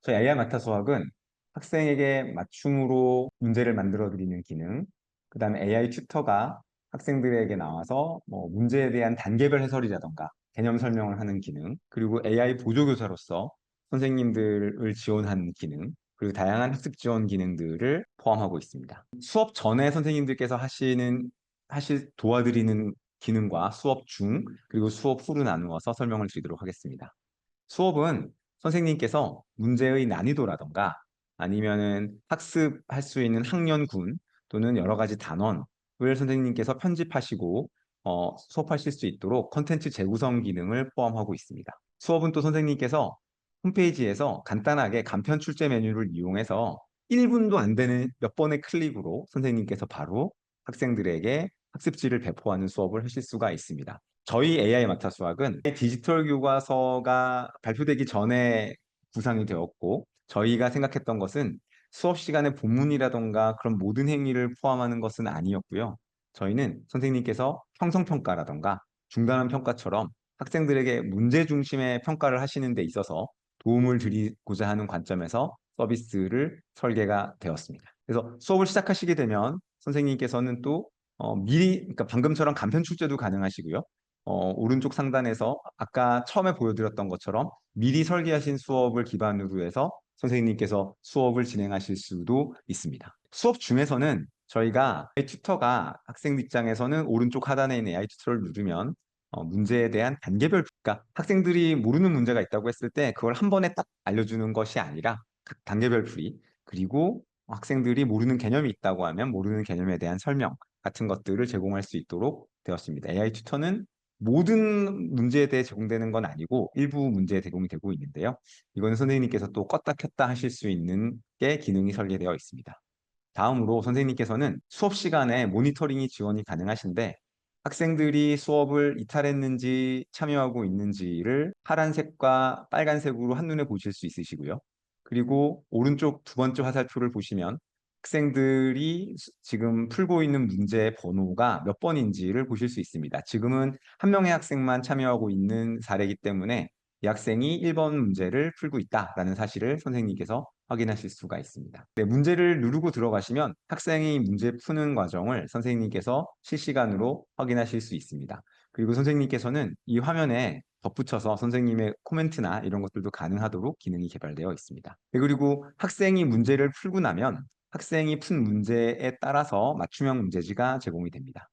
저희 AI 마타 수학은 학생에게 맞춤으로 문제를 만들어 드리는 기능, 그 다음에 AI 튜터가 학생들에게 나와서 뭐 문제에 대한 단계별 해설이라던가 개념 설명을 하는 기능, 그리고 AI 보조교사로서 선생님들을 지원하는 기능, 그리고 다양한 학습 지원 기능들을 포함하고 있습니다. 수업 전에 선생님들께서 도와드리는 기능과 수업 중, 그리고 수업 후로 나누어서 설명을 드리도록 하겠습니다. 수업은 선생님께서 문제의 난이도라던가 아니면은 학습할 수 있는 학년군 또는 여러 가지 단원을 선생님께서 편집하시고 수업하실 수 있도록 컨텐츠 재구성 기능을 포함하고 있습니다. 수업은 또 선생님께서 홈페이지에서 간단하게 간편 출제 메뉴를 이용해서 1분도 안 되는 몇 번의 클릭으로 선생님께서 바로 학생들에게 학습지를 배포하는 수업을 하실 수가 있습니다. 저희 AI 마타 수학은 디지털 교과서가 발표되기 전에 구상이 되었고, 저희가 생각했던 것은 수업 시간에 본문이라던가 그런 모든 행위를 포함하는 것은 아니었고요. 저희는 선생님께서 형성평가라던가 중단원 평가처럼 학생들에게 문제 중심의 평가를 하시는 데 있어서 도움을 드리고자 하는 관점에서 서비스를 설계가 되었습니다. 그래서 수업을 시작하시게 되면 선생님께서는 또 미리, 그러니까 방금처럼 간편 출제도 가능하시고요. 오른쪽 상단에서 아까 처음에 보여드렸던 것처럼 미리 설계하신 수업을 기반으로 해서 선생님께서 수업을 진행하실 수도 있습니다. 수업 중에서는 저희가 AI 튜터가 학생 입장에서는 오른쪽 하단에 있는 AI 튜터를 누르면 문제에 대한 단계별, 그러니까 학생들이 모르는 문제가 있다고 했을 때 그걸 한 번에 딱 알려주는 것이 아니라 각 단계별 풀이, 그리고 학생들이 모르는 개념이 있다고 하면 모르는 개념에 대한 설명 같은 것들을 제공할 수 있도록 되었습니다. AI 튜터는 모든 문제에 대해 제공되는 건 아니고 일부 문제에 제공이 되고 있는데요. 이거는 선생님께서 또 껐다 켰다 하실 수 있는 게 기능이 설계되어 있습니다. 다음으로 선생님께서는 수업 시간에 모니터링이 지원이 가능하신데 학생들이 수업을 이탈했는지 참여하고 있는지를 파란색과 빨간색으로 한눈에 보실 수 있으시고요. 그리고 오른쪽 두 번째 화살표를 보시면 학생들이 지금 풀고 있는 문제의 번호가 몇 번인지를 보실 수 있습니다. 지금은 한 명의 학생만 참여하고 있는 사례이기 때문에 이 학생이 1번 문제를 풀고 있다라는 사실을 선생님께서 확인하실 수가 있습니다. 네, 문제를 누르고 들어가시면 학생이 문제 푸는 과정을 선생님께서 실시간으로 확인하실 수 있습니다. 그리고 선생님께서는 이 화면에 덧붙여서 선생님의 코멘트나 이런 것들도 가능하도록 기능이 개발되어 있습니다. 네, 그리고 학생이 문제를 풀고 나면 학생이 푼 문제에 따라서 맞춤형 문제지가 제공이 됩니다.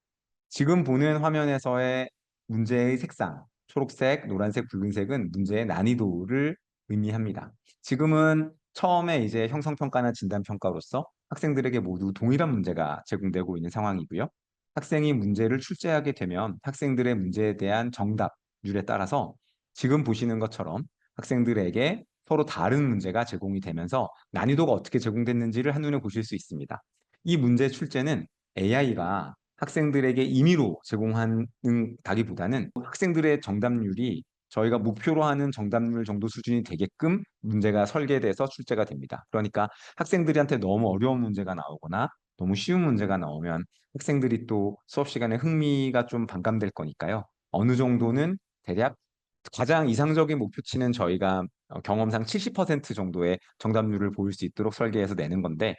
지금 보는 화면에서의 문제의 색상, 초록색, 노란색, 붉은색은 문제의 난이도를 의미합니다. 지금은 처음에 이제 형성평가나 진단평가로서 학생들에게 모두 동일한 문제가 제공되고 있는 상황이고요. 학생이 문제를 출제하게 되면 학생들의 문제에 대한 정답률에 따라서 지금 보시는 것처럼 학생들에게 서로 다른 문제가 제공이 되면서 난이도가 어떻게 제공됐는지를 한눈에 보실 수 있습니다. 이 문제 출제는 AI가 학생들에게 임의로 제공하다기보다는 학생들의 정답률이 저희가 목표로 하는 정답률 정도 수준이 되게끔 문제가 설계돼서 출제가 됩니다. 그러니까 학생들한테 너무 어려운 문제가 나오거나 너무 쉬운 문제가 나오면 학생들이 또 수업 시간에 흥미가 좀 반감될 거니까요. 어느 정도는 대략 가장 이상적인 목표치는 저희가 경험상 70% 정도의 정답률을 보일 수 있도록 설계해서 내는 건데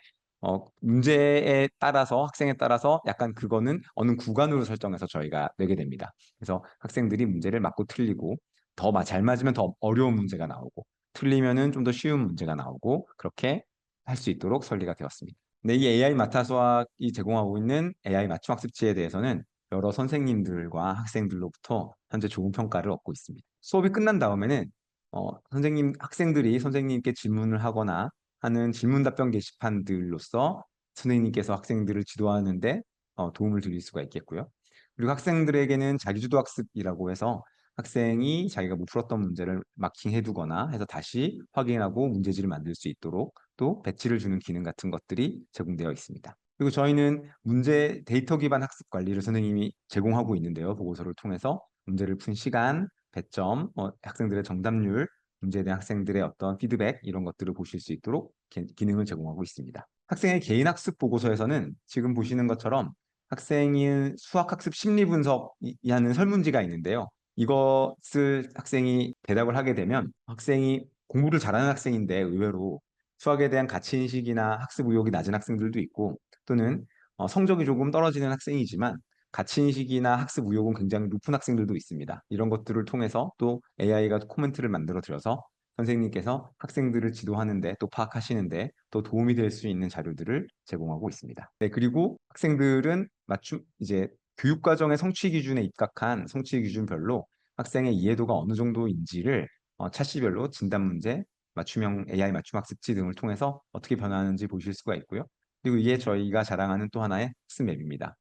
문제에 따라서 학생에 따라서 약간 그거는 어느 구간으로 설정해서 저희가 내게 됩니다. 그래서 학생들이 문제를 맞고 틀리고 더 잘 맞으면 더 어려운 문제가 나오고 틀리면은 좀 더 쉬운 문제가 나오고 그렇게 할 수 있도록 설계가 되었습니다. 근데 이 AI 마타 수학이 제공하고 있는 AI 맞춤 학습지에 대해서는 여러 선생님들과 학생들로부터 현재 좋은 평가를 얻고 있습니다. 수업이 끝난 다음에는 학생들이 선생님께 질문을 하거나 하는 질문 답변 게시판들로서 선생님께서 학생들을 지도하는데 도움을 드릴 수가 있겠고요. 그리고 학생들에게는 자기주도 학습이라고 해서 학생이 자기가 못 풀었던 문제를 마킹해두거나 해서 다시 확인하고 문제지를 만들 수 있도록 또 배치를 주는 기능 같은 것들이 제공되어 있습니다. 그리고 저희는 문제 데이터 기반 학습 관리를 선생님이 제공하고 있는데요. 보고서를 통해서 문제를 푼 시간, 배점, 학생들의 정답률, 문제에 대한 학생들의 어떤 피드백 이런 것들을 보실 수 있도록 기능을 제공하고 있습니다. 학생의 개인 학습 보고서에서는 지금 보시는 것처럼 학생이 수학학습 심리 분석이라는 설문지가 있는데요. 이것을 학생이 대답을 하게 되면 학생이 공부를 잘하는 학생인데 의외로 수학에 대한 가치인식이나 학습 의욕이 낮은 학생들도 있고 또는 성적이 조금 떨어지는 학생이지만 가치인식이나 학습 의욕은 굉장히 높은 학생들도 있습니다. 이런 것들을 통해서 또 AI가 코멘트를 만들어 드려서 선생님께서 학생들을 지도하는데 또 파악하시는데 또 도움이 될 수 있는 자료들을 제공하고 있습니다. 네, 그리고 학생들은 이제 교육과정의 성취 기준에 입각한 성취 기준별로 학생의 이해도가 어느 정도인지를 차시별로 진단 문제, 맞춤형 AI 맞춤 학습지 등을 통해서 어떻게 변화하는지 보실 수가 있고요. 그리고 이게 저희가 자랑하는 또 하나의 학습 맵입니다.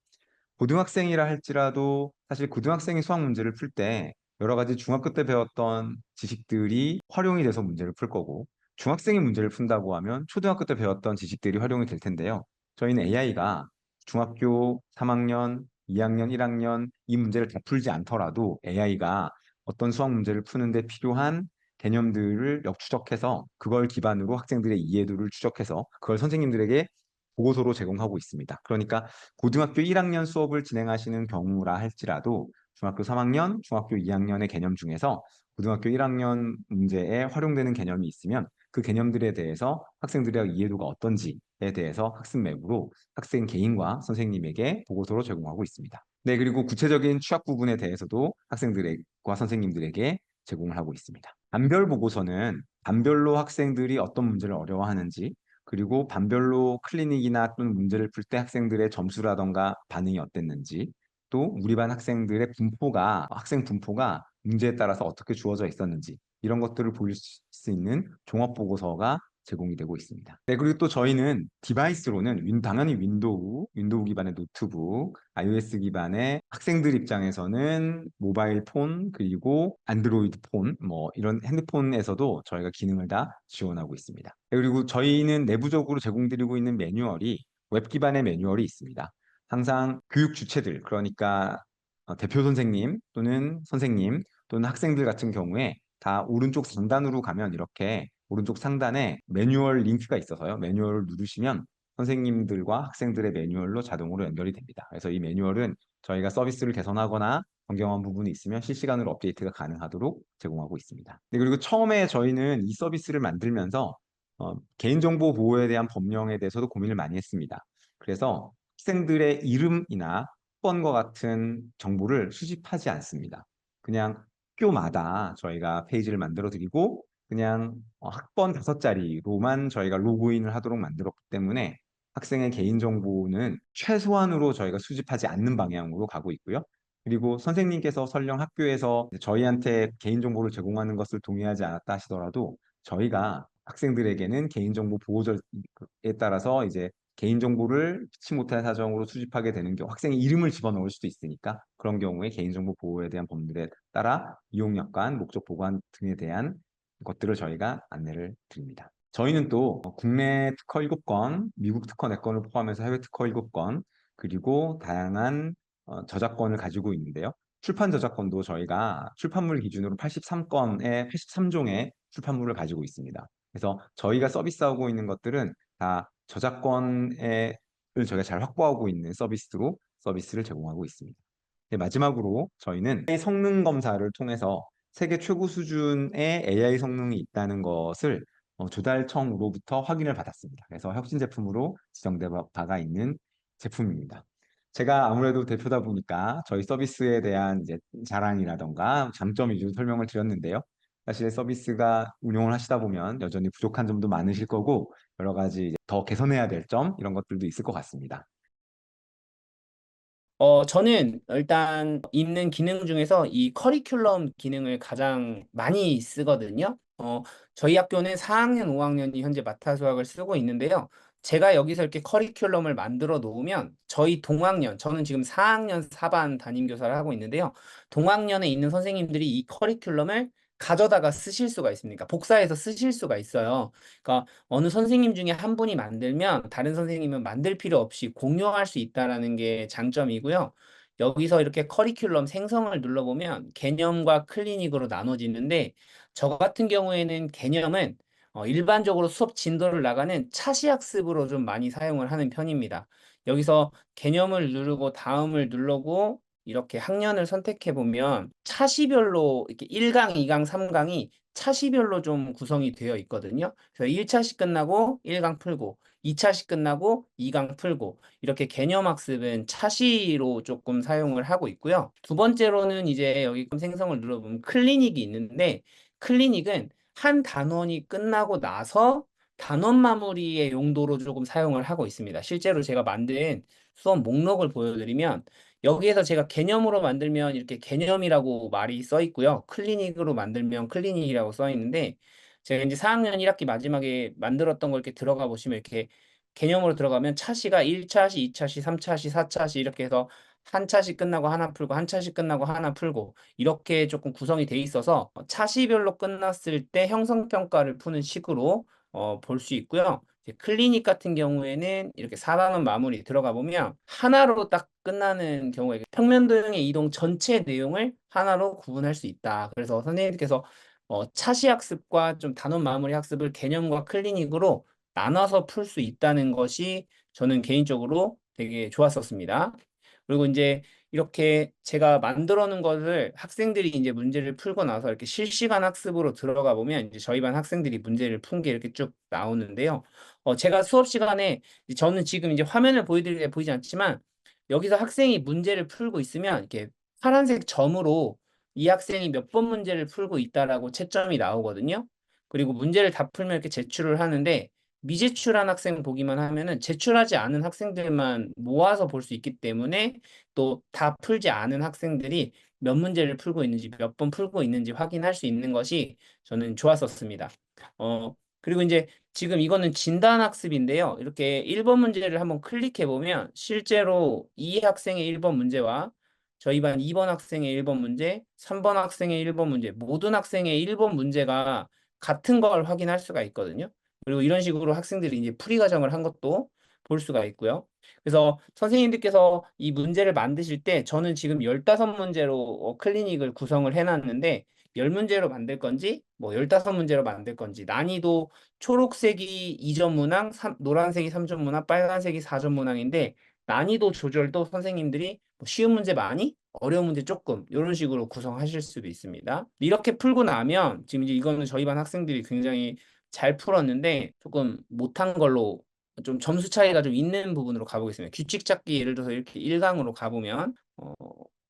고등학생이라 할지라도 사실 고등학생이 수학 문제를 풀 때 여러 가지 중학교 때 배웠던 지식들이 활용이 돼서 문제를 풀 거고 중학생이 문제를 푼다고 하면 초등학교 때 배웠던 지식들이 활용이 될 텐데요. 저희는 AI가 중학교 3학년, 2학년, 1학년 이 문제를 다 풀지 않더라도 AI가 어떤 수학 문제를 푸는데 필요한 개념들을 역추적해서 그걸 기반으로 학생들의 이해도를 추적해서 그걸 선생님들에게 보고서로 제공하고 있습니다. 그러니까 고등학교 1학년 수업을 진행하시는 경우라 할지라도 중학교 3학년, 중학교 2학년의 개념 중에서 고등학교 1학년 문제에 활용되는 개념이 있으면 그 개념들에 대해서 학생들의 이해도가 어떤지에 대해서 학습 맵으로 학생 개인과 선생님에게 보고서로 제공하고 있습니다. 네, 그리고 구체적인 취약 부분에 대해서도 학생들과 선생님들에게 제공을 하고 있습니다. 반별 보고서는 반별로 학생들이 어떤 문제를 어려워하는지 그리고 반별로 클리닉이나 또는 문제를 풀 때 학생들의 점수라던가 반응이 어땠는지 또 우리 반 학생 분포가 문제에 따라서 어떻게 주어져 있었는지 이런 것들을 볼 수 있는 종합 보고서가 제공이 되고 있습니다. 네, 그리고 또 저희는 디바이스로는 당연히 윈도우 기반의 노트북, iOS 기반의 학생들 입장에서는 모바일 폰, 그리고 안드로이드 폰, 뭐 이런 핸드폰에서도 저희가 기능을 다 지원하고 있습니다. 네, 그리고 저희는 내부적으로 제공드리고 있는 매뉴얼이 웹 기반의 매뉴얼이 있습니다. 항상 교육 주체들, 그러니까 대표 선생님 또는 선생님 또는 학생들 같은 경우에 다 오른쪽 상단으로 가면 이렇게 오른쪽 상단에 매뉴얼 링크가 있어서요. 매뉴얼을 누르시면 선생님들과 학생들의 매뉴얼로 자동으로 연결이 됩니다. 그래서 이 매뉴얼은 저희가 서비스를 개선하거나 변경한 부분이 있으면 실시간으로 업데이트가 가능하도록 제공하고 있습니다. 네, 그리고 처음에 저희는 이 서비스를 만들면서 개인정보 보호에 대한 법령에 대해서도 고민을 많이 했습니다. 그래서 학생들의 이름이나 학번과 같은 정보를 수집하지 않습니다. 그냥 학교마다 저희가 페이지를 만들어 드리고 그냥 학번 5자리로만 저희가 로그인을 하도록 만들었기 때문에 학생의 개인정보는 최소한으로 저희가 수집하지 않는 방향으로 가고 있고요. 그리고 선생님께서 설령 학교에서 저희한테 개인정보를 제공하는 것을 동의하지 않았다 하시더라도 저희가 학생들에게는 개인정보 보호절에 따라서 이제 개인정보를 피치 못할 사정으로 수집하게 되는 경우 학생의 이름을 집어넣을 수도 있으니까 그런 경우에 개인정보 보호에 대한 법률에 따라 이용약관, 목적 보관 등에 대한 것들을 저희가 안내를 드립니다. 저희는 또 국내 특허 7건, 미국 특허 4건을 포함해서 해외 특허 7건, 그리고 다양한 저작권을 가지고 있는데요. 출판 저작권도 저희가 출판물 기준으로 83종의 출판물을 가지고 있습니다. 그래서 저희가 서비스하고 있는 것들은 다 저작권을 저희가 잘 확보하고 있는 서비스로 서비스를 제공하고 있습니다. 네, 마지막으로 저희는 AI 성능 검사를 통해서 세계 최고 수준의 AI 성능이 있다는 것을 조달청으로부터 확인을 받았습니다. 그래서 혁신 제품으로 지정된 바가 있는 제품입니다. 제가 아무래도 대표다 보니까 저희 서비스에 대한 이제 자랑이라던가 장점 위주로 설명을 드렸는데요. 사실 서비스가 운영을 하시다 보면 여전히 부족한 점도 많으실 거고 여러 가지 이제 더 개선해야 될 점 이런 것들도 있을 것 같습니다. 저는 일단 있는 기능 중에서 이 커리큘럼 기능을 가장 많이 쓰거든요. 저희 학교는 4학년, 5학년이 현재 마타 수학을 쓰고 있는데요. 제가 여기서 이렇게 커리큘럼을 만들어 놓으면 저희 동학년, 저는 지금 4학년 4반 담임 교사를 하고 있는데요. 동학년에 있는 선생님들이 이 커리큘럼을 가져다가 쓰실 수가 있습니까? 복사해서 쓰실 수가 있어요. 그러니까 어느 선생님 중에 한 분이 만들면 다른 선생님은 만들 필요 없이 공유할 수 있다라는 게 장점이고요. 여기서 이렇게 커리큘럼 생성을 눌러보면 개념과 클리닉으로 나눠지는데 저 같은 경우에는 개념은 일반적으로 수업 진도를 나가는 차시학습으로 좀 많이 사용을 하는 편입니다. 여기서 개념을 누르고 다음을 누르고 이렇게 학년을 선택해 보면 차시별로 이렇게 1강, 2강, 3강이 차시별로 좀 구성이 되어 있거든요. 그래서 1차시 끝나고 1강 풀고 2차시 끝나고 2강 풀고 이렇게 개념 학습은 차시로 조금 사용을 하고 있고요. 두 번째로는 이제 여기 생성을 눌러보면 클리닉이 있는데 클리닉은 한 단원이 끝나고 나서 단원 마무리의 용도로 조금 사용을 하고 있습니다. 실제로 제가 만든 수업 목록을 보여드리면 여기에서 제가 개념으로 만들면 이렇게 개념이라고 말이 써 있고요. 클리닉으로 만들면 클리닉이라고 써 있는데 제가 이제 4학년 1학기 마지막에 만들었던 걸 이렇게 들어가 보시면 이렇게 개념으로 들어가면 차시가 1차시, 2차시, 3차시, 4차시 이렇게 해서 한 차시 끝나고 하나 풀고 한 차시 끝나고 하나 풀고 이렇게 조금 구성이 돼 있어서 차시별로 끝났을 때 형성평가를 푸는 식으로 볼 수 있고요. 이제 클리닉 같은 경우에는 이렇게 4단원 마무리 들어가 보면 하나로 딱 끝나는 경우에 평면도형의 이동 전체 내용을 하나로 구분할 수 있다. 그래서 선생님께서 차시 학습과 좀 단원 마무리 학습을 개념과 클리닉으로 나눠서 풀 수 있다는 것이 저는 개인적으로 되게 좋았었습니다. 그리고 이제 이렇게 제가 만들어 놓은 것을 학생들이 이제 문제를 풀고 나서 이렇게 실시간 학습으로 들어가 보면 이제 저희 반 학생들이 문제를 푼 게 이렇게 쭉 나오는데요. 제가 수업 시간에 저는 지금 이제 화면을 보여드리게 보이지 않지만 여기서 학생이 문제를 풀고 있으면 이렇게 파란색 점으로 이 학생이 몇 번 문제를 풀고 있다라고 채점이 나오거든요. 그리고 문제를 다 풀면 이렇게 제출을 하는데 미제출한 학생 보기만 하면은 제출하지 않은 학생들만 모아서 볼 수 있기 때문에 또 다 풀지 않은 학생들이 몇 문제를 풀고 있는지 몇 번 풀고 있는지 확인할 수 있는 것이 저는 좋았었습니다. 그리고 이제 지금 이거는 진단 학습인데요. 이렇게 1번 문제를 한번 클릭해 보면 실제로 이 학생의 1번 문제와 저희 반 2번 학생의 1번 문제, 3번 학생의 1번 문제, 모든 학생의 1번 문제가 같은 걸 확인할 수가 있거든요. 그리고 이런 식으로 학생들이 이제 풀이 과정을 한 것도 볼 수가 있고요. 그래서 선생님들께서 이 문제를 만드실 때 저는 지금 15문제로 클리닉을 구성을 해놨는데 10문제로 만들 건지 뭐 15문제로 만들 건지 난이도 초록색이 2점 문항, 노란색이 3점 문항, 빨간색이 4점 문항인데 난이도 조절도 선생님들이 뭐 쉬운 문제 많이, 어려운 문제 조금 이런 식으로 구성하실 수도 있습니다. 이렇게 풀고 나면 지금 이제 이거는 저희 반 학생들이 굉장히 잘 풀었는데 조금 못한 걸로 좀 점수 차이가 좀 있는 부분으로 가보겠습니다. 규칙 찾기 예를 들어서 이렇게 1강으로 가보면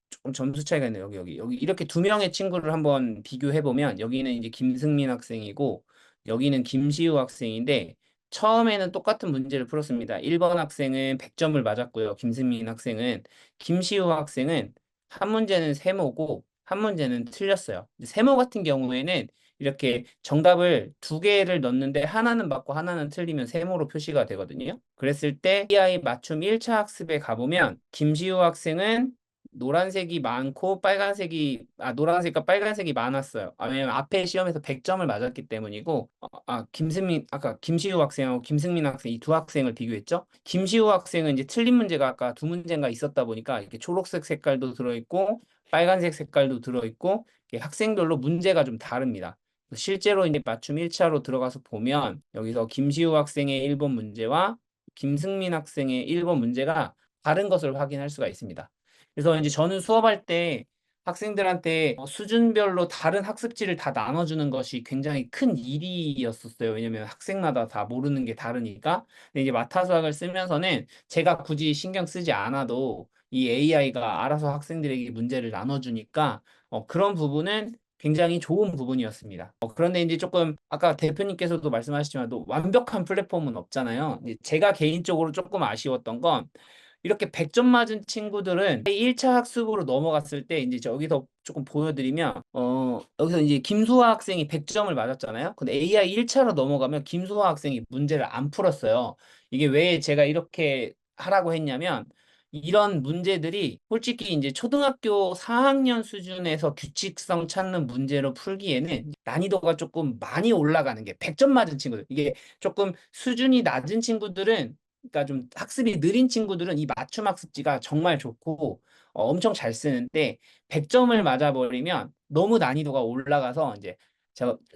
조금 점수 차이가 있네요. 여기 이렇게 두 명의 친구를 한번 비교해 보면 여기는 이제 김승민 학생이고 여기는 김시우 학생인데 처음에는 똑같은 문제를 풀었습니다. 1번 학생은 100점을 맞았고요. 김승민 학생은 김시우 학생은 한 문제는 세모고 한 문제는 틀렸어요. 세모 같은 경우에는 이렇게 정답을 두 개를 넣는데 하나는 맞고 하나는 틀리면 세모로 표시가 되거든요. 그랬을 때 AI 맞춤 1차 학습에 가보면 김시우 학생은 노란색이 많고 노란색과 빨간색이 많았어요. 왜냐면 앞에 시험에서 100점을 맞았기 때문이고 아까 김시우 학생하고 김승민 학생 이 두 학생을 비교했죠. 김시우 학생은 이제 틀린 문제가 아까 두 문제가 있었다 보니까 이렇게 초록색 색깔도 들어있고 빨간색 색깔도 들어있고 학생별로 문제가 좀 다릅니다. 실제로 이제 맞춤 1차로 들어가서 보면 여기서 김시우 학생의 1번 문제와 김승민 학생의 1번 문제가 다른 것을 확인할 수가 있습니다. 그래서 이제 저는 수업할 때 학생들한테 수준별로 다른 학습지를 다 나눠주는 것이 굉장히 큰 일이었었어요. 왜냐면 학생마다 다 모르는 게 다르니까. 근데 이제 마타수학을 쓰면서는 제가 굳이 신경 쓰지 않아도 이 AI가 알아서 학생들에게 문제를 나눠주니까 그런 부분은 굉장히 좋은 부분이었습니다. 그런데 이제 조금 아까 대표님께서도 말씀하셨지만 또 완벽한 플랫폼은 없잖아요. 이제 제가 개인적으로 조금 아쉬웠던 건 이렇게 100점 맞은 친구들은 1차 학습으로 넘어갔을 때 이제 저기서 조금 보여드리면 여기서 이제 김수화 학생이 100점을 맞았잖아요. 근데 AI 1차로 넘어가면 김수화 학생이 문제를 안 풀었어요. 이게 왜 제가 이렇게 하라고 했냐면 이런 문제들이 솔직히 이제 초등학교 4학년 수준에서 규칙성 찾는 문제로 풀기에는 난이도가 조금 많이 올라가는 게 100점 맞은 친구들. 이게 조금 수준이 낮은 친구들은 그러니까 좀 학습이 느린 친구들은 이 맞춤 학습지가 정말 좋고 엄청 잘 쓰는데 100점을 맞아버리면 너무 난이도가 올라가서 이제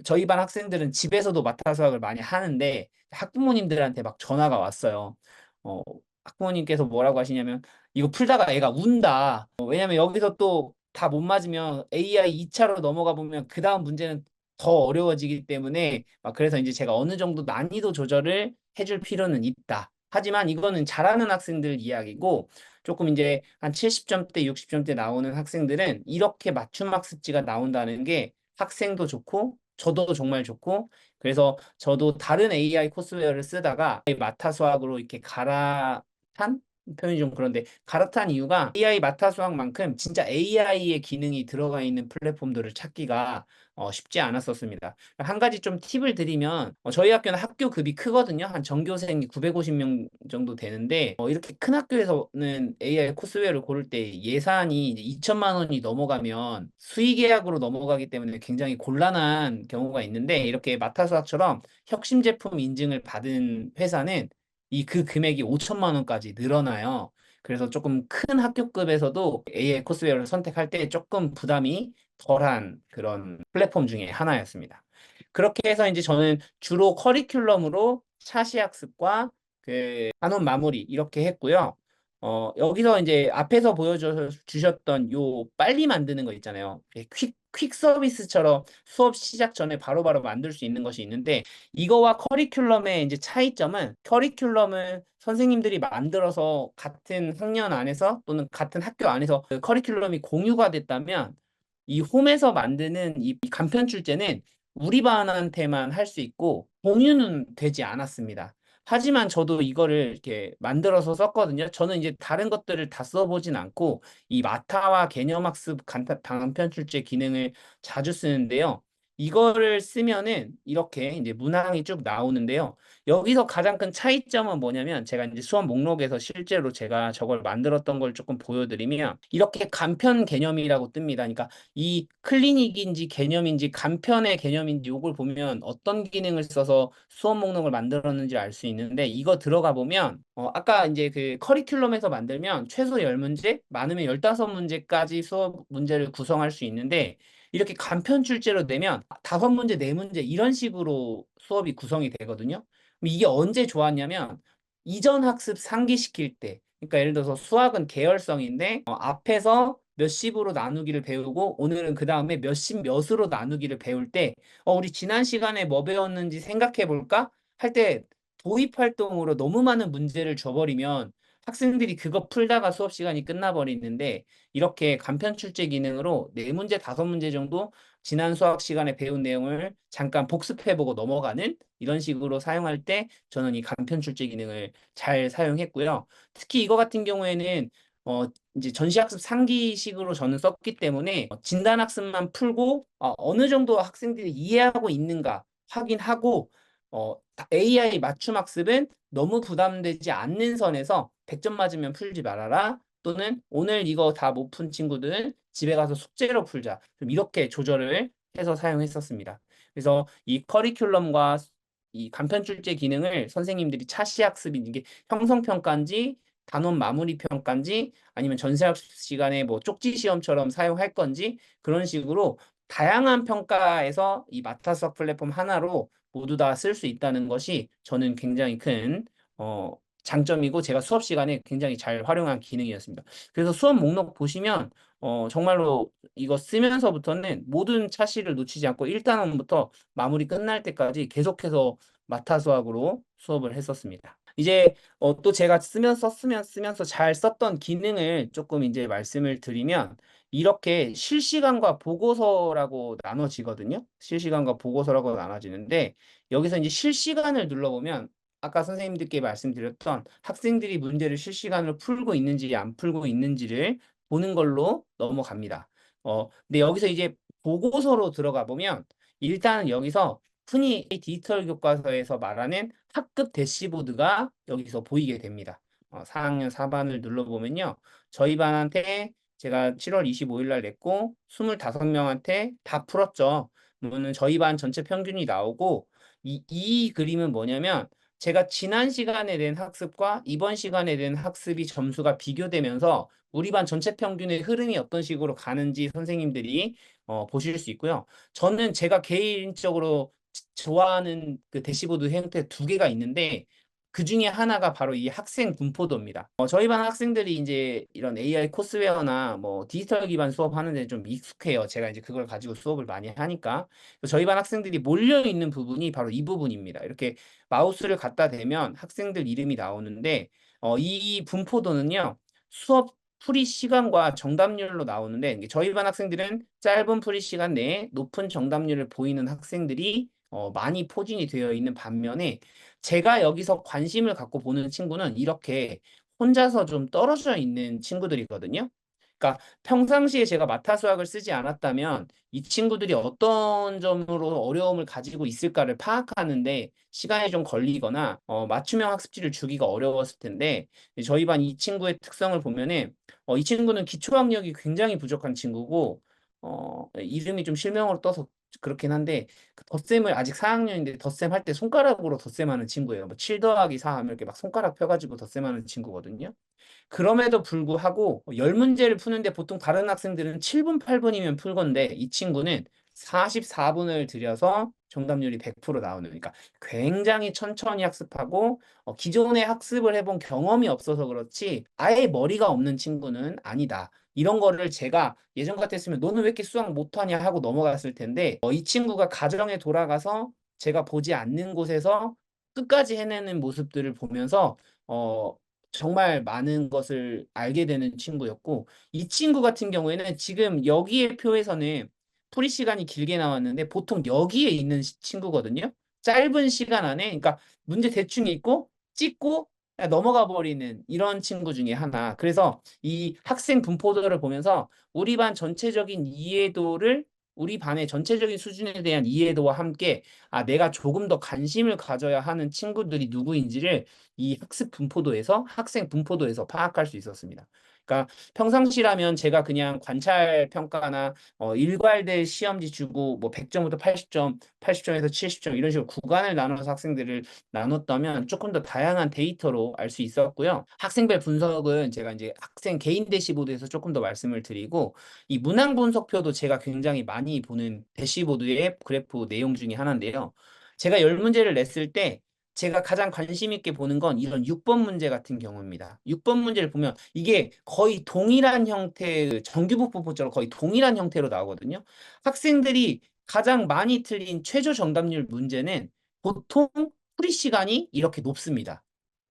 저희 반 학생들은 집에서도 마타수학을 많이 하는데 학부모님들한테 막 전화가 왔어요. 어, 학부모님께서 뭐라고 하시냐면 이거 풀다가 애가 운다. 왜냐면 여기서 또 다 못 맞으면 AI 2차로 넘어가 보면 그 다음 문제는 더 어려워지기 때문에 그래서 이제 제가 어느 정도 난이도 조절을 해줄 필요는 있다. 하지만 이거는 잘하는 학생들 이야기고 조금 이제 한 70점대, 60점대 나오는 학생들은 이렇게 맞춤 학습지가 나온다는 게 학생도 좋고 저도 정말 좋고 그래서 저도 다른 AI 코스웨어를 쓰다가 마타 수학으로 이렇게 갈아탄 표현이 좀 그런데 갈아탄 이유가 AI 마타 수학만큼 진짜 AI의 기능이 들어가 있는 플랫폼들을 찾기가 쉽지 않았었습니다. 한 가지 좀 팁을 드리면 저희 학교는 학교 급이 크거든요. 한 전교생이 950명 정도 되는데 이렇게 큰 학교에서는 AI 코스웨어를 고를 때 예산이 이제 2천만 원이 넘어가면 수의 계약으로 넘어가기 때문에 굉장히 곤란한 경우가 있는데 이렇게 마타수학처럼 혁신 제품 인증을 받은 회사는 그 금액이 5천만 원까지 늘어나요. 그래서 조금 큰 학교급에서도 AI 코스웨어를 선택할 때 조금 부담이 덜한 그런 플랫폼 중에 하나였습니다. 그렇게 해서 이제 저는 주로 커리큘럼으로 차시 학습과 그 단원 마무리 이렇게 했고요. 여기서 이제 앞에서 보여주셨던 요 빨리 만드는 거 있잖아요. 퀵 서비스처럼 수업 시작 전에 바로바로 만들 수 있는 것이 있는데 이거와 커리큘럼의 이제 차이점은 커리큘럼을 선생님들이 만들어서 같은 학년 안에서 또는 같은 학교 안에서 그 커리큘럼이 공유가 됐다면 이 홈에서 만드는 이 간편 출제는 우리 반한테만 할 수 있고 공유는 되지 않았습니다. 하지만 저도 이거를 이렇게 만들어서 썼거든요. 저는 이제 다른 것들을 다 써보진 않고 이 마타와 개념학습 간편 출제 기능을 자주 쓰는데요. 이거를 쓰면은 이렇게 이제 문항이 쭉 나오는데요. 여기서 가장 큰 차이점은 뭐냐면 제가 이제 수업 목록에서 실제로 제가 저걸 만들었던 걸 조금 보여드리면 이렇게 간편 개념이라고 뜹니다. 그러니까 이 클리닉인지 개념인지 간편의 개념인지 이걸 보면 어떤 기능을 써서 수업 목록을 만들었는지 알 수 있는데 이거 들어가 보면 아까 이제 그 커리큘럼에서 만들면 최소 10문제, 많으면 15문제까지 수업 문제를 구성할 수 있는데 이렇게 간편 출제로 내면 5문제, 4문제 이런 식으로 수업이 구성이 되거든요. 그럼 이게 언제 좋았냐면 이전 학습 상기시킬 때 그러니까 예를 들어서 수학은 계열성인데 앞에서 몇십으로 나누기를 배우고 오늘은 그 다음에 몇십 몇으로 나누기를 배울 때 우리 지난 시간에 뭐 배웠는지 생각해 볼까? 할 때 도입 활동으로 너무 많은 문제를 줘버리면 학생들이 그거 풀다가 수업 시간이 끝나버리는데 이렇게 간편 출제 기능으로 네 문제, 다섯 문제 정도 지난 수학 시간에 배운 내용을 잠깐 복습해보고 넘어가는 이런 식으로 사용할 때 저는 이 간편 출제 기능을 잘 사용했고요. 특히 이거 같은 경우에는 이제 전시학습 상기식으로 저는 썼기 때문에 진단학습만 풀고 어느 정도 학생들이 이해하고 있는가 확인하고 AI 맞춤학습은 너무 부담되지 않는 선에서 100점 맞으면 풀지 말아라. 또는 오늘 이거 다 못 푼 친구들은 집에 가서 숙제로 풀자. 좀 이렇게 조절을 해서 사용했었습니다. 그래서 이 커리큘럼과 이 간편 출제 기능을 선생님들이 차시학습이 이게 형성평가인지 단원 마무리 평가인지 아니면 전세학습 시간에 뭐 쪽지 시험처럼 사용할 건지 그런 식으로 다양한 평가에서 이 마타수학 플랫폼 하나로 모두 다 쓸 수 있다는 것이 저는 굉장히 큰 장점이고 제가 수업 시간에 굉장히 잘 활용한 기능이었습니다. 그래서 수업 목록 보시면 정말로 이거 쓰면서부터는 모든 차시를 놓치지 않고 1단원부터 마무리 끝날 때까지 계속해서 마타수학으로 수업을 했었습니다. 이제 또 제가 쓰면서 잘 썼던 기능을 조금 이제 말씀을 드리면 이렇게 실시간과 보고서라고 나눠지거든요. 실시간과 보고서라고 나눠지는데 여기서 이제 실시간을 눌러보면 아까 선생님들께 말씀드렸던 학생들이 문제를 실시간으로 풀고 있는지 안 풀고 있는지를 보는 걸로 넘어갑니다. 근데 여기서 이제 보고서로 들어가 보면 일단 여기서 흔히 디지털 교과서에서 말하는 학급 대시보드가 여기서 보이게 됩니다. 4학년 4반을 눌러보면요. 저희 반한테 제가 7월 25일 날 냈고 25명한테 다 풀었죠. 그러면 저희 반 전체 평균이 나오고 이 그림은 뭐냐면 제가 지난 시간에 낸 학습과 이번 시간에 낸 학습이 점수가 비교되면서 우리 반 전체 평균의 흐름이 어떤 식으로 가는지 선생님들이 보실 수 있고요. 저는 제가 개인적으로 좋아하는 그 대시보드 형태 두 개가 있는데 그 중에 하나가 바로 이 학생 분포도입니다. 저희 반 학생들이 이제 이런 AI 코스웨어나 뭐 디지털 기반 수업하는 데 좀 익숙해요. 제가 이제 그걸 가지고 수업을 많이 하니까. 저희 반 학생들이 몰려 있는 부분이 바로 이 부분입니다. 이렇게 마우스를 갖다 대면 학생들 이름이 나오는데, 이 분포도는요, 수업 풀이 시간과 정답률로 나오는데, 이게 저희 반 학생들은 짧은 풀이 시간 내에 높은 정답률을 보이는 학생들이 많이 포진이 되어 있는 반면에, 제가 여기서 관심을 갖고 보는 친구는 이렇게 혼자서 좀 떨어져 있는 친구들이거든요. 그러니까 평상시에 제가 마타 수학을 쓰지 않았다면 이 친구들이 어떤 점으로 어려움을 가지고 있을까를 파악하는데 시간이 좀 걸리거나 맞춤형 학습지를 주기가 어려웠을 텐데, 저희 반 이 친구의 특성을 보면은 이 친구는 기초학력이 굉장히 부족한 친구고, 이름이 좀 실명으로 떠서 그렇긴 한데, 그 덧셈을 아직 4학년인데 덧셈 할 때 손가락으로 덧셈하는 친구예요. 뭐 7 더하기 4 하면 이렇게 막 손가락 펴가지고 덧셈하는 친구거든요. 그럼에도 불구하고 10문제를 푸는데 보통 다른 학생들은 7분, 8분이면 풀 건데 이 친구는 44분을 들여서 정답률이 100% 나오는, 그러니까 굉장히 천천히 학습하고 기존에 학습을 해본 경험이 없어서 그렇지 아예 머리가 없는 친구는 아니다. 이런 거를 제가 예전 같았으면 너는 왜 이렇게 수학 못하냐 하고 넘어갔을 텐데, 이 친구가 가정에 돌아가서 제가 보지 않는 곳에서 끝까지 해내는 모습들을 보면서 어, 정말 많은 것을 알게 되는 친구였고, 이 친구 같은 경우에는 지금 여기에 표에서는 풀이 시간이 길게 나왔는데 보통 여기에 있는 친구거든요. 짧은 시간 안에, 그러니까 문제 대충 읽고 찍고 그냥 넘어가 버리는 이런 친구 중에 하나. 그래서 이 학생 분포도를 보면서 우리 반 전체적인 이해도를, 우리 반의 전체적인 수준에 대한 이해도와 함께 내가 조금 더 관심을 가져야 하는 친구들이 누구인지를 이 학습 분포도에서, 학생 분포도에서 파악할 수 있었습니다. 그러니까 평상시라면 제가 그냥 관찰 평가나 일괄대 시험지 주고 뭐 100점부터 80점, 80점에서 70점 이런 식으로 구간을 나눠서 학생들을 나눴다면 조금 더 다양한 데이터로 알 수 있었고요. 학생별 분석은 제가 이제 학생 개인 대시보드에서 조금 더 말씀을 드리고, 이 문항 분석표도 제가 굉장히 많이 보는 대시보드의 그래프 내용 중에 하나인데요. 제가 10문제를 냈을 때 제가 가장 관심 있게 보는 건 이런 6번 문제 같은 경우입니다. 6번 문제를 보면 이게 거의 동일한 형태의 정규분포처럼 거의 동일한 형태로 나오거든요. 학생들이 가장 많이 틀린 최저 정답률 문제는 보통 풀이 시간이 이렇게 높습니다.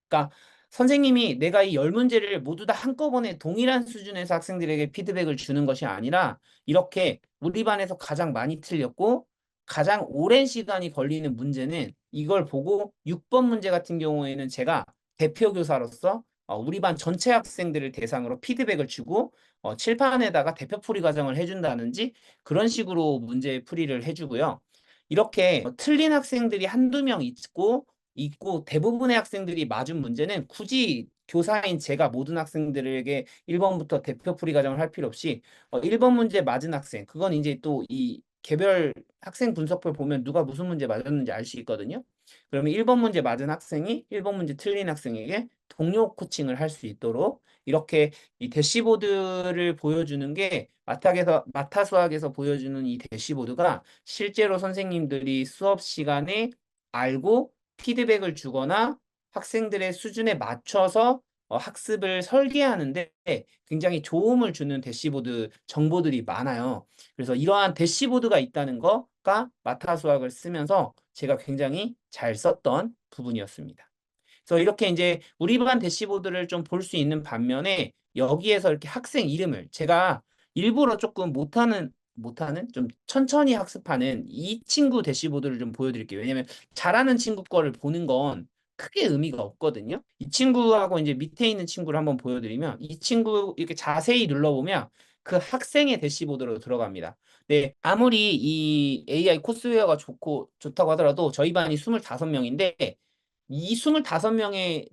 그러니까 선생님이 내가 이 10문제를 모두 다 한꺼번에 동일한 수준에서 학생들에게 피드백을 주는 것이 아니라 이렇게 우리 반에서 가장 많이 틀렸고 가장 오랜 시간이 걸리는 문제는 이걸 보고 6번 문제 같은 경우에는 제가 대표 교사로서 우리 반 전체 학생들을 대상으로 피드백을 주고 칠판에다가 대표 풀이 과정을 해준다든지 그런 식으로 문제 풀이를 해주고요. 이렇게 틀린 학생들이 한두 명 있고 대부분의 학생들이 맞은 문제는 굳이 교사인 제가 모든 학생들에게 1번부터 대표 풀이 과정을 할 필요 없이 1번 문제 맞은 학생, 그건 이제 또 이 개별 학생 분석표 보면 누가 무슨 문제 맞았는지 알 수 있거든요. 그러면 1번 문제 맞은 학생이 1번 문제 틀린 학생에게 동료 코칭을 할 수 있도록 이렇게 이 대시보드를 보여주는 게, 마타 수학에서 보여주는 이 대시보드가 실제로 선생님들이 수업 시간에 알고 피드백을 주거나 학생들의 수준에 맞춰서 학습을 설계하는데 굉장히 도움을 주는 대시보드 정보들이 많아요. 그래서 이러한 대시보드가 있다는 거가 마타 수학을 쓰면서 제가 굉장히 잘 썼던 부분이었습니다. 그래서 이렇게 이제 우리 반 대시보드를 좀 볼 수 있는 반면에 여기에서 이렇게 학생 이름을 제가 일부러 조금 못하는 좀 천천히 학습하는 이 친구 대시보드를 좀 보여드릴게요. 왜냐면 잘하는 친구 거를 보는 건 크게 의미가 없거든요. 이 친구하고 이제 밑에 있는 친구를 한번 보여드리면 이 친구 이렇게 자세히 눌러보면 그 학생의 대시보드로 들어갑니다. 네, 아무리 이 AI 코스웨어가 좋다고 하더라도 저희 반이 25명인데 이 25명의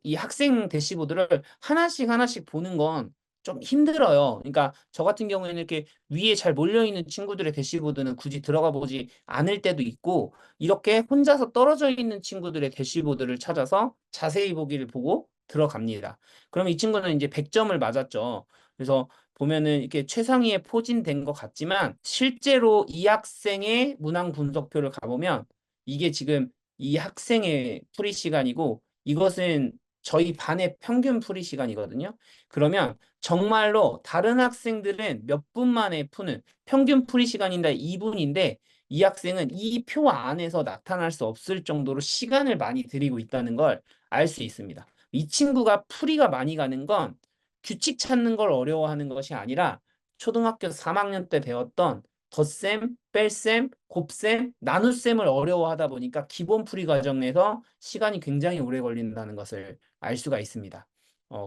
이 학생 대시보드를 하나씩 하나씩 보는 건 좀 힘들어요. 그러니까 저 같은 경우에는 이렇게 위에 잘 몰려있는 친구들의 대시보드는 굳이 들어가 보지 않을 때도 있고, 이렇게 혼자서 떨어져 있는 친구들의 대시보드를 찾아서 자세히 보기를 보고 들어갑니다. 그럼 이 친구는 이제 100점을 맞았죠. 그래서 보면은 이렇게 최상위에 포진된 것 같지만 실제로 이 학생의 문항 분석표를 가보면 이게 지금 이 학생의 풀이 시간이고 이것은 저희 반의 평균 풀이 시간이거든요. 그러면 정말로 다른 학생들은 몇 분 만에 푸는 평균 풀이 시간인데 2분인데 이 학생은 이 표 안에서 나타날 수 없을 정도로 시간을 많이 들이고 있다는 걸 알 수 있습니다. 이 친구가 풀이가 많이 가는 건 규칙 찾는 걸 어려워하는 것이 아니라 초등학교 3학년 때 배웠던 덧셈, 뺄셈, 곱셈, 나눗셈을 어려워하다 보니까 기본 풀이 과정에서 시간이 굉장히 오래 걸린다는 것을 알 수가 있습니다.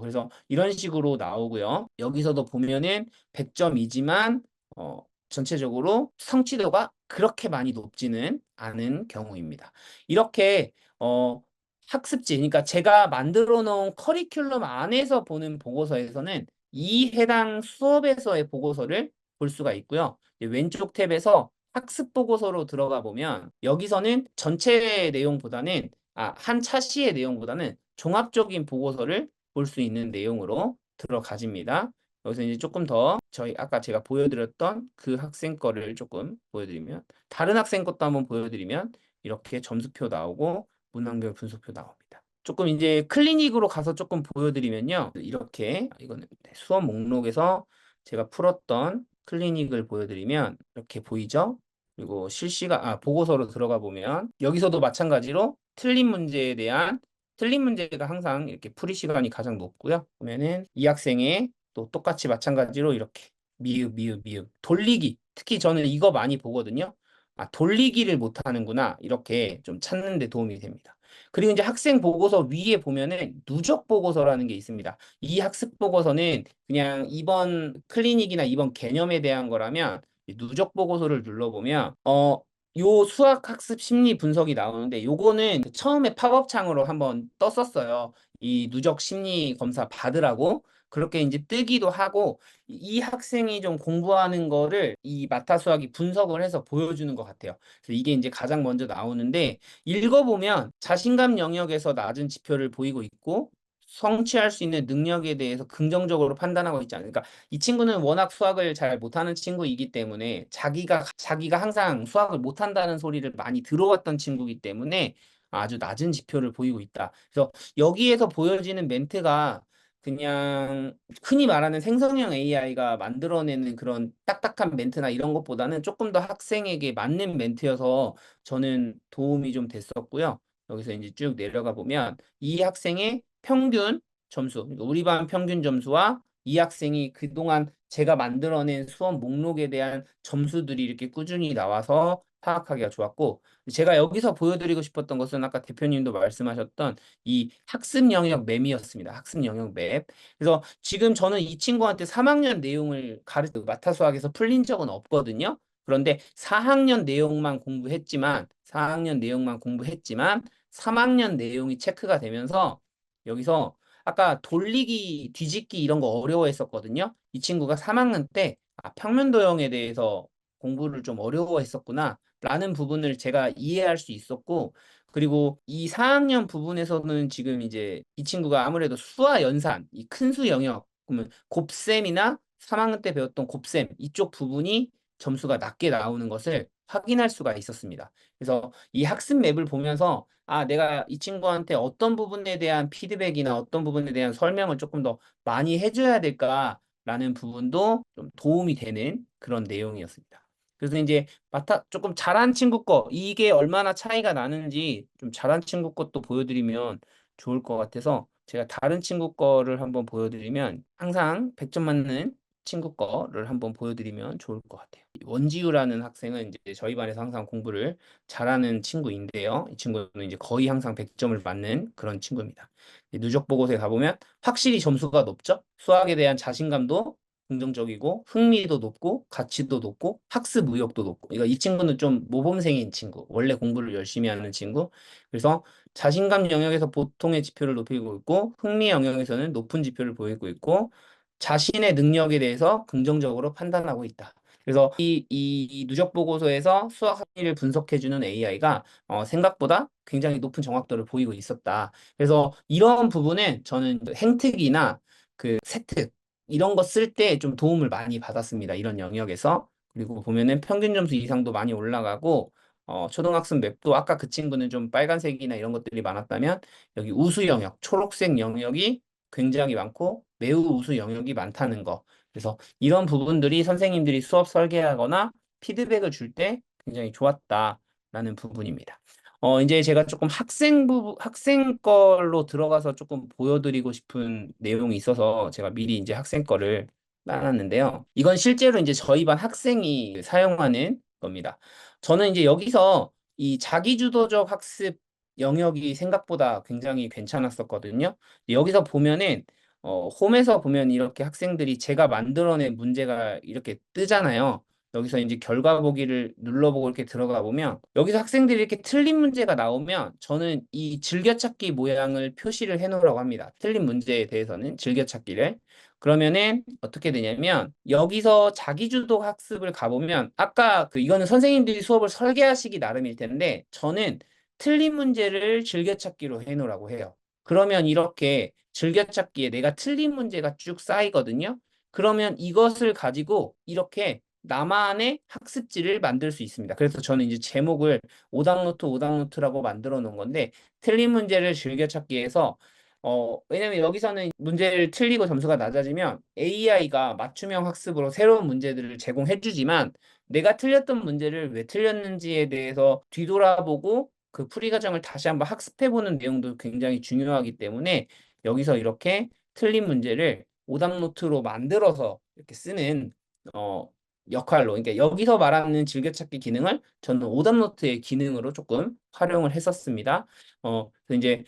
그래서 이런 식으로 나오고요. 여기서도 보면은 100점이지만 전체적으로 성취도가 그렇게 많이 높지는 않은 경우입니다. 이렇게 학습지, 그러니까 제가 만들어 놓은 커리큘럼 안에서 보는 보고서에서는 이 해당 수업에서의 보고서를 볼 수가 있고요. 왼쪽 탭에서 학습 보고서로 들어가 보면 여기서는 전체 내용보다는 한 차시의 내용보다는 종합적인 보고서를 볼 수 있는 내용으로 들어가집니다. 여기서 이제 조금 더 저희 아까 제가 보여드렸던 그 학생 거를 조금 보여드리면 다른 학생 것도 한번 보여드리면 이렇게 점수표 나오고 문항별 분석표 나옵니다. 조금 이제 클리닉으로 가서 조금 보여드리면요. 이렇게 이거는 수업 목록에서 제가 풀었던 클리닉을 보여드리면 이렇게 보이죠? 그리고 보고서로 들어가 보면 여기서도 마찬가지로 틀린 문제가 항상 이렇게 풀이 시간이 가장 높고요. 보면은 이 학생의 또 똑같이 마찬가지로 이렇게 미흡, 미흡, 미흡, 돌리기. 특히 저는 이거 많이 보거든요. 돌리기를 못하는구나. 이렇게 좀 찾는 데 도움이 됩니다. 그리고 이제 학생 보고서 위에 보면은 누적 보고서라는 게 있습니다. 이 학습 보고서는 그냥 이번 클리닉이나 이번 개념에 대한 거라면 이 누적 보고서를 눌러보면 요 수학 학습 심리 분석이 나오는데 요거는 처음에 팝업 창으로 한번 떴었어요. 이 누적 심리 검사 받으라고 그렇게 이제 뜨기도 하고 이 학생이 좀 공부하는 거를 이 마타 수학이 분석을 해서 보여주는 것 같아요. 그래서 이게 이제 가장 먼저 나오는데 읽어보면 자신감 영역에서 낮은 지표를 보이고 있고 성취할 수 있는 능력에 대해서 긍정적으로 판단하고 있지 않을까. 이 친구는 워낙 수학을 잘 못하는 친구이기 때문에 자기가 항상 수학을 못한다는 소리를 많이 들어왔던 친구이기 때문에 아주 낮은 지표를 보이고 있다. 그래서 여기에서 보여지는 멘트가 그냥 흔히 말하는 생성형 AI가 만들어내는 그런 딱딱한 멘트나 이런 것보다는 조금 더 학생에게 맞는 멘트여서 저는 도움이 좀 됐었고요. 여기서 이제 쭉 내려가 보면 이 학생의 평균 점수, 그러니까 우리 반 평균 점수와 이 학생이 그동안 제가 만들어낸 수업 목록에 대한 점수들이 이렇게 꾸준히 나와서 파악하기가 좋았고, 제가 여기서 보여드리고 싶었던 것은 아까 대표님도 말씀하셨던 이 학습 영역 맵이었습니다. 학습 영역 맵. 그래서 지금 저는 이 친구한테 3학년 내용을 마타 수학에서 풀린 적은 없거든요. 그런데 4학년 내용만 공부했지만 3학년 내용이 체크가 되면서 여기서 아까 돌리기, 뒤집기 이런 거 어려워했었거든요. 이 친구가 3학년 때 평면도형에 대해서 공부를 좀 어려워했었구나 라는 부분을 제가 이해할 수 있었고 그리고 이 4학년 부분에서는 지금 이제 이 친구가 아무래도 수와 연산, 이 큰 수 영역, 그러면 곱셈이나 3학년 때 배웠던 곱셈 이쪽 부분이 점수가 낮게 나오는 것을 확인할 수가 있었습니다. 그래서 이 학습 맵을 보면서 내가 이 친구한테 어떤 부분에 대한 피드백이나 어떤 부분에 대한 설명을 조금 더 많이 해줘야 될까라는 부분도 좀 도움이 되는 그런 내용이었습니다. 그래서 이제 조금 잘한 친구 거 이게 얼마나 차이가 나는지 좀 잘한 친구 것도 보여드리면 좋을 것 같아서 제가 다른 친구 거를 한번 보여드리면 항상 100점 맞는 친구 거를 한번 보여드리면 좋을 것 같아요. 원지우라는 학생은 이제 저희 반에서 항상 공부를 잘하는 친구인데요. 이 친구는 이제 거의 항상 100점을 맞는 그런 친구입니다. 누적 보고서에 가보면 확실히 점수가 높죠. 수학에 대한 자신감도 긍정적이고 흥미도 높고 가치도 높고 학습 의욕도 높고 그러니까 이 친구는 좀 모범생인 친구 원래 공부를 열심히 하는 친구 그래서 자신감 영역에서 보통의 지표를 높이고 있고 흥미 영역에서는 높은 지표를 보이고 있고 자신의 능력에 대해서 긍정적으로 판단하고 있다. 그래서 이 누적 보고서에서 수학 합리를 분석해주는 AI가 생각보다 굉장히 높은 정확도를 보이고 있었다. 그래서 이런 부분은 저는 행특이나 그 세특 이런 거 쓸 때 좀 도움을 많이 받았습니다. 이런 영역에서. 그리고 보면은 평균 점수 이상도 많이 올라가고 초등학생 맵도 아까 그 친구는 좀 빨간색이나 이런 것들이 많았다면 여기 우수 영역, 초록색 영역이 굉장히 많고 매우 우수 영역이 많다는 거. 그래서 이런 부분들이 선생님들이 수업 설계하거나 피드백을 줄 때 굉장히 좋았다라는 부분입니다. 이제 제가 조금 학생 걸로 들어가서 조금 보여드리고 싶은 내용이 있어서 제가 미리 이제 학생 거를 따놨는데요. 이건 실제로 이제 저희 반 학생이 사용하는 겁니다. 저는 이제 여기서 이 자기주도적 학습 영역이 생각보다 굉장히 괜찮았었거든요. 여기서 보면은 홈에서 보면 이렇게 학생들이 제가 만들어낸 문제가 이렇게 뜨잖아요. 여기서 이제 결과 보기를 눌러보고 이렇게 들어가 보면 여기서 학생들이 이렇게 틀린 문제가 나오면 저는 이 즐겨찾기 모양을 표시를 해 놓으라고 합니다. 틀린 문제에 대해서는 즐겨찾기를. 그러면은 어떻게 되냐면 여기서 자기주도 학습을 가보면 아까 이거는 선생님들이 수업을 설계하시기 나름일 텐데 저는 틀린 문제를 즐겨찾기로 해 놓으라고 해요. 그러면 이렇게 즐겨찾기에 내가 틀린 문제가 쭉 쌓이거든요. 그러면 이것을 가지고 이렇게 나만의 학습지를 만들 수 있습니다. 그래서 저는 이제 제목을 오답노트 오답노트라고 만들어 놓은 건데 틀린 문제를 즐겨찾기해서 왜냐면 여기서는 문제를 틀리고 점수가 낮아지면 AI가 맞춤형 학습으로 새로운 문제들을 제공해 주지만 내가 틀렸던 문제를 왜 틀렸는지에 대해서 뒤돌아보고 그 풀이 과정을 다시 한번 학습해 보는 내용도 굉장히 중요하기 때문에 여기서 이렇게 틀린 문제를 오답 노트로 만들어서 이렇게 쓰는 어, 역할로, 그러니까 여기서 말하는 즐겨찾기 기능을 저는 오답 노트의 기능으로 조금 활용을 했었습니다. 그래서 이제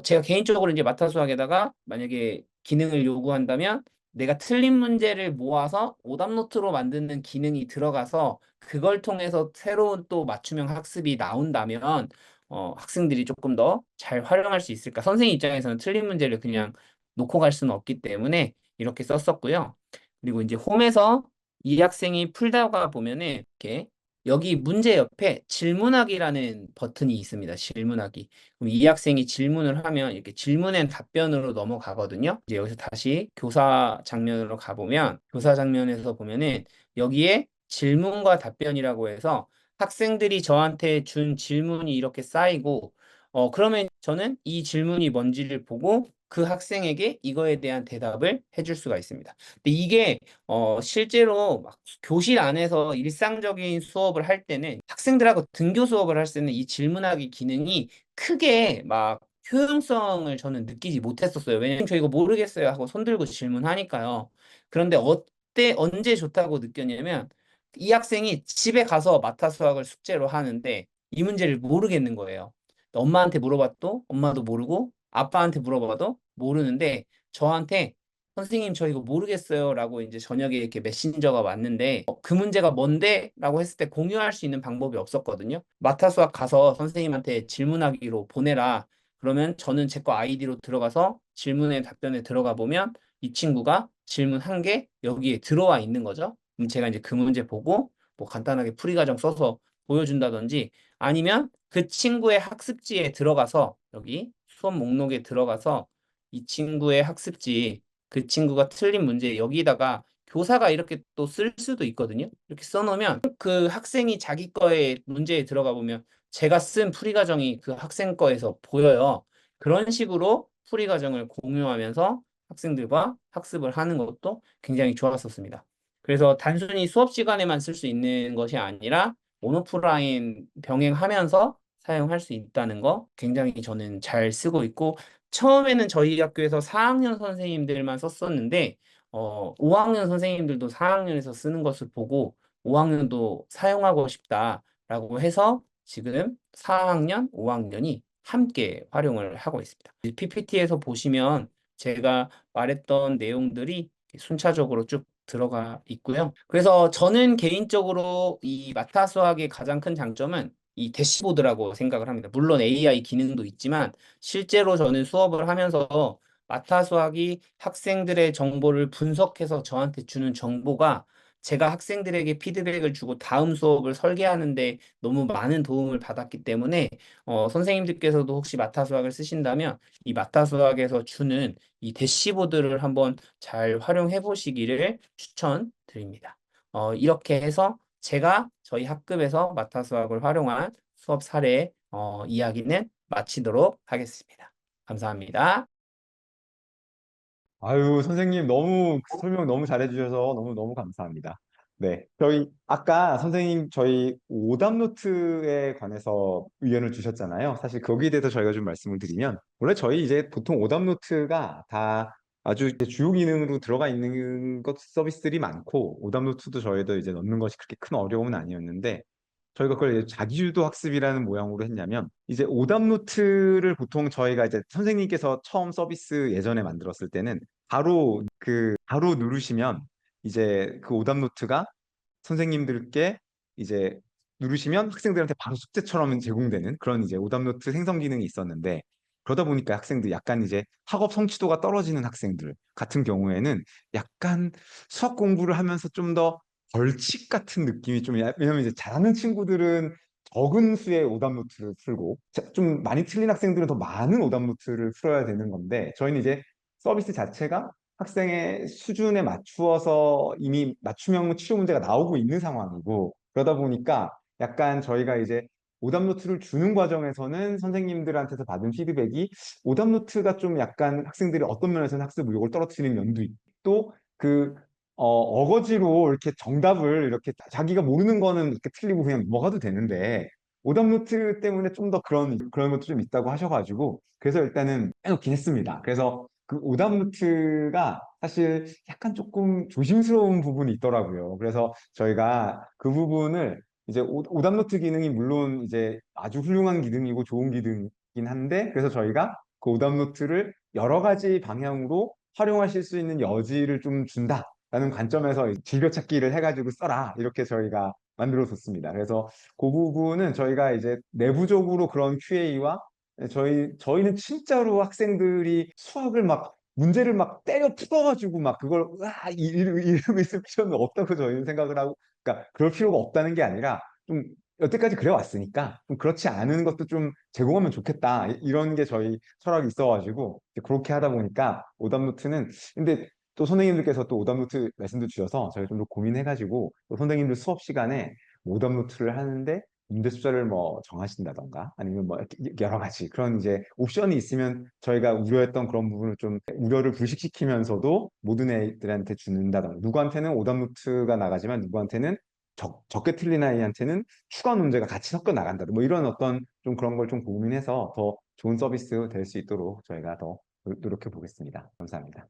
제가 개인적으로 이제 마타수학에다가 만약에 기능을 요구한다면 내가 틀린 문제를 모아서 오답 노트로 만드는 기능이 들어가서 그걸 통해서 새로운 또 맞춤형 학습이 나온다면 학생들이 조금 더 잘 활용할 수 있을까? 선생님 입장에서는 틀린 문제를 그냥 놓고 갈 수는 없기 때문에 이렇게 썼었고요. 그리고 이제 홈에서 이 학생이 풀다가 보면은 이렇게 여기 문제 옆에 질문하기라는 버튼이 있습니다. 질문하기. 그럼 이 학생이 질문을 하면 이렇게 질문엔 답변으로 넘어가거든요. 이제 여기서 다시 교사 장면으로 가보면 교사 장면에서 보면은 여기에 질문과 답변이라고 해서 학생들이 저한테 준 질문이 이렇게 쌓이고 그러면 저는 이 질문이 뭔지를 보고 그 학생에게 이거에 대한 대답을 해줄 수가 있습니다. 근데 이게 실제로 막 교실 안에서 일상적인 수업을 할 때는 학생들하고 등교 수업을 할 때는 이 질문하기 기능이 크게 막 효용성을 저는 느끼지 못했었어요. 왜냐면 저 이거 모르겠어요 하고 손 들고 질문하니까요. 그런데 언제 좋다고 느꼈냐면 이 학생이 집에 가서 마타 수학을 숙제로 하는데 이 문제를 모르겠는 거예요. 엄마한테 물어봐도 엄마도 모르고 아빠한테 물어봐도 모르는데 저한테 선생님 저 이거 모르겠어요 라고 이제 저녁에 이렇게 메신저가 왔는데 그 문제가 뭔데? 라고 했을 때 공유할 수 있는 방법이 없었거든요. 마타 수학 가서 선생님한테 질문하기로 보내라. 그러면 저는 제 거 아이디로 들어가서 질문에 답변에 들어가 보면 이 친구가 질문 한 개 여기에 들어와 있는 거죠. 그럼 제가 이제 그 문제 보고 뭐 간단하게 풀이 과정 써서 보여준다든지 아니면 그 친구의 학습지에 들어가서 여기 수업 목록에 들어가서 이 친구의 학습지 그 친구가 틀린 문제 여기다가 교사가 이렇게 또 쓸 수도 있거든요. 이렇게 써놓으면 그 학생이 자기 거에 문제에 들어가 보면 제가 쓴 풀이 과정이 그 학생 거에서 보여요. 그런 식으로 풀이 과정을 공유하면서 학생들과 학습을 하는 것도 굉장히 좋았었습니다. 그래서 단순히 수업 시간에만 쓸 수 있는 것이 아니라 온오프라인 병행하면서 사용할 수 있다는 거 굉장히 저는 잘 쓰고 있고 처음에는 저희 학교에서 4학년 선생님들만 썼었는데 5학년 선생님들도 4학년에서 쓰는 것을 보고 5학년도 사용하고 싶다라고 해서 지금 4학년, 5학년이 함께 활용을 하고 있습니다. PPT에서 보시면 제가 말했던 내용들이 순차적으로 쭉 들어가 있고요. 그래서 저는 개인적으로 이 마타 수학의 가장 큰 장점은 이 대시보드라고 생각을 합니다. 물론 AI 기능도 있지만 실제로 저는 수업을 하면서 마타 수학이 학생들의 정보를 분석해서 저한테 주는 정보가 제가 학생들에게 피드백을 주고 다음 수업을 설계하는데 너무 많은 도움을 받았기 때문에 선생님들께서도 혹시 마타 수학을 쓰신다면 이 마타 수학에서 주는 이 대시보드를 한번 잘 활용해 보시기를 추천드립니다. 이렇게 해서 제가 저희 학급에서 마타 수학을 활용한 수업 사례 이야기는 마치도록 하겠습니다. 감사합니다. 아유, 선생님 너무 설명 너무 잘해주셔서 너무 감사합니다. 네, 저희 아까 선생님 저희 오답 노트에 관해서 의견을 주셨잖아요. 사실 거기에 대해서 저희가 좀 말씀을 드리면 원래 저희 이제 보통 오답 노트가 다 아주 이제 주요 기능으로 들어가 있는 것 서비스들이 많고 오답 노트도 저희도 이제 넣는 것이 그렇게 큰 어려움은 아니었는데 저희가 그걸 이제 자기주도 학습이라는 모양으로 했냐면 이제 오답 노트를 보통 저희가 이제 선생님께서 처음 서비스 예전에 만들었을 때는 바로 누르시면 이제 그 오답 노트가 선생님들께 이제 누르시면 학생들한테 바로 숙제처럼 제공되는 그런 이제 오답 노트 생성 기능이 있었는데 그러다 보니까 학생들 약간 이제 학업 성취도가 떨어지는 학생들 같은 경우에는 약간 수학 공부를 하면서 좀 더 벌칙 같은 느낌이 좀 왜냐면 이제 잘하는 친구들은 적은 수의 오답 노트를 풀고 좀 많이 틀린 학생들은 더 많은 오답 노트를 풀어야 되는 건데 저희는 이제 서비스 자체가 학생의 수준에 맞추어서 이미 맞춤형 치료 문제가 나오고 있는 상황이고 그러다 보니까 약간 저희가 이제 오답 노트를 주는 과정에서는 선생님들한테서 받은 피드백이 오답 노트가 좀 약간 학생들이 어떤 면에서는 학습 의욕을 떨어뜨리는 면도 있고 그 어거지로 이렇게 정답을 이렇게 자기가 모르는 거는 이렇게 틀리고 그냥 넘어가도 되는데 오답 노트 때문에 좀 더 그런 것도 좀 있다고 하셔가지고 그래서 일단은 해놓긴 했습니다. 그래서 그 오답 노트가 사실 약간 조금 조심스러운 부분이 있더라고요. 그래서 저희가 그 부분을 이제 오답 노트 기능이 물론 이제 아주 훌륭한 기능이고 좋은 기능이긴 한데 그래서 저희가 그 오답 노트를 여러 가지 방향으로 활용하실 수 있는 여지를 좀 준다라는 관점에서 즐겨찾기를 해가지고 써라 이렇게 저희가 만들어뒀습니다. 그래서 그 부분은 저희가 이제 내부적으로 그런 QA와 저희는 진짜로 학생들이 수학을 막 문제를 막 때려 풀어가지고 막 그걸 이러고 있을 필요는 없다고 저희는 생각을 하고 그러니까 그럴 필요가 없다는 게 아니라 좀 여태까지 그래 왔으니까 좀 그렇지 않은 것도 좀 제공하면 좋겠다 이런 게 저희 철학이 있어가지고 이제 그렇게 하다 보니까 오답노트는 근데 또 선생님들께서 또 오답노트 말씀도 주셔서 저희가 좀 더 고민해가지고 또 선생님들 수업 시간에 오답노트를 하는데 문제 숫자를 뭐 정하신다던가 아니면 뭐 이렇게 여러 가지 그런 이제 옵션이 있으면 저희가 우려했던 그런 부분을 좀 우려를 불식시키면서도 모든 애들한테 주는다던가 누구한테는 오답 노트가 나가지만 누구한테는 적게 틀린 아이한테는 추가 문제가 같이 섞여 나간다 뭐 이런 어떤 좀 그런 걸 좀 고민해서 더 좋은 서비스 될 수 있도록 저희가 더 노력해 보겠습니다. 감사합니다.